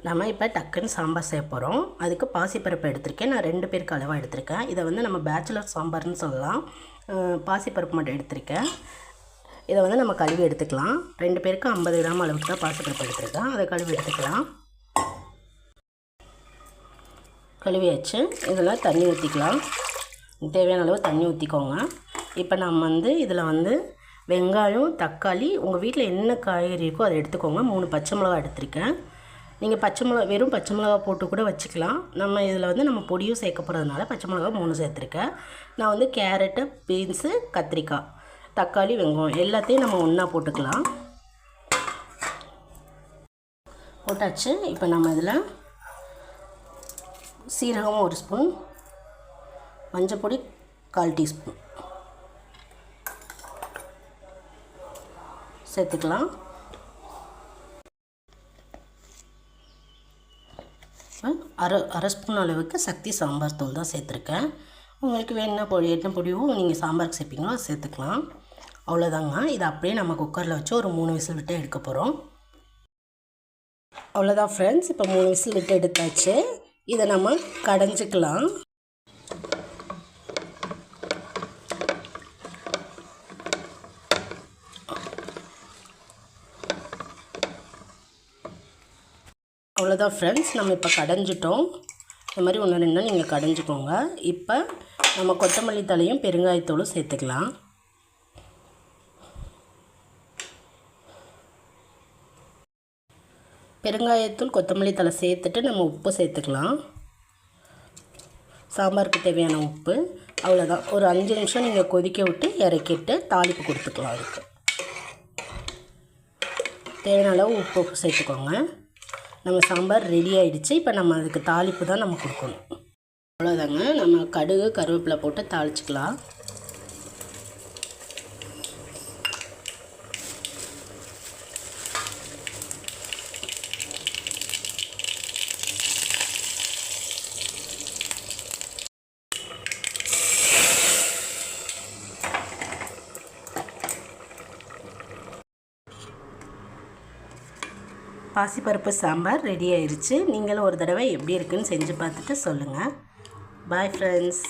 நம்ம இப்போ டக்குன்னு சாம்பார் செய்ய போகிறோம். அதுக்கு பாசிப்பருப்பு எடுத்திருக்கேன். நான் 2 பேருக்கு அளவாக எடுத்திருக்கேன். இதை வந்து நம்ம பேச்சுலர் சாம்பார்னு சொல்லலாம். பாசிப்பருப்பு மட்டும் எடுத்திருக்கேன். இதை வந்து நம்ம கழுவி எடுத்துக்கலாம். 2 பேருக்கு 50 கிராம் அளவுக்கு தான் பாசிப்பருப்பு எடுத்திருக்கேன். அதை கழுவி எடுத்துக்கலாம். கழுவி வச்சு இதில் தண்ணி ஊற்றிக்கலாம். தேவையான அளவு தண்ணி ஊற்றிக்கோங்க. இப்போ நம்ம வந்து இதில் வந்து வெங்காயம், தக்காளி, உங்கள் வீட்டில் என்ன காய்கறி இருக்கோ அதை எடுத்துக்கோங்க. 3 பச்சை மிளகா எடுத்திருக்கேன். நீங்கள் வெறும் பச்சை மிளகா போட்டு கூட வச்சுக்கலாம். நம்ம இதில் வந்து நம்ம பொடியும் சேர்க்க போகிறதுனால பச்சை மிளகா 3 சேர்த்துருக்கேன். நான் வந்து கேரட்டு, பீன்ஸு, கத்திரிக்காய், தக்காளி, வெங்காயம் எல்லாத்தையும் நம்ம ஒன்றா போட்டுக்கலாம். போட்டாச்சு. இப்போ நம்ம இதில் சீரகம் 1 ஸ்பூன், மஞ்சப்பொடி 1/4 டீஸ்பூன் சேர்த்துக்கலாம். அரை ஸ்பூன் அளவுக்கு சக்தி சாம்பார் தூள் தான் சேர்த்துருக்கேன். உங்களுக்கு வேணுன்னா என்ன பொடியோ நீங்கள் சாம்பாருக்கு சேர்ப்பீங்களோ அதை சேர்த்துக்கலாம். அவ்வளோதாங்க. இதை அப்படியே நம்ம குக்கரில் வச்சு ஒரு 3 விசில் விட்டு எடுக்க போகிறோம். அவ்வளோதான் ஃப்ரெண்ட்ஸ். இப்போ 3 விசில் விட்டு எடுத்தாச்சு. இதை நம்ம கடைஞ்சிக்கலாம். அவ்வளோதான் ஃப்ரெண்ட்ஸ். நம்ம இப்போ கடைஞ்சிட்டோம். இந்த மாதிரி 1-2 நாள் நீங்கள் கடைஞ்சிக்கோங்க. இப்போ நம்ம கொத்தமல்லி தழையும் பெருங்காயத்தூளும் சேர்த்துக்கலாம். பெருங்காயத்தூள், கொத்தமல்லி தழை சேர்த்துட்டு நம்ம உப்பு சேர்த்துக்கலாம். சாம்பாருக்கு தேவையான உப்பு. அவ்வளோதான். ஒரு 5 நிமிஷம் நீங்கள் கொதிக்க விட்டு இறக்கிட்டு தாளிப்பு கொடுத்துக்கலாம். அதுக்கு தேவையான அளவு உப்பு சேர்த்துக்கோங்க. நம்ம சாம்பார் ரெடி ஆகிடுச்சு. இப்போ நம்ம அதுக்கு தாளிப்பு தான் நம்ம கொடுக்கணும். அவ்வளோதாங்க. நம்ம கடுகு, கருவேப்பிலை போட்டு தாளிச்சிக்கலாம். பாசிப்பருப்பு சாம்பார் ரெடி ஆயிடுச்சு. நீங்களும் ஒரு தடவை எப்படி இருக்குன்னு செஞ்சு பார்த்துட்டு சொல்லுங்கள். Bye friends.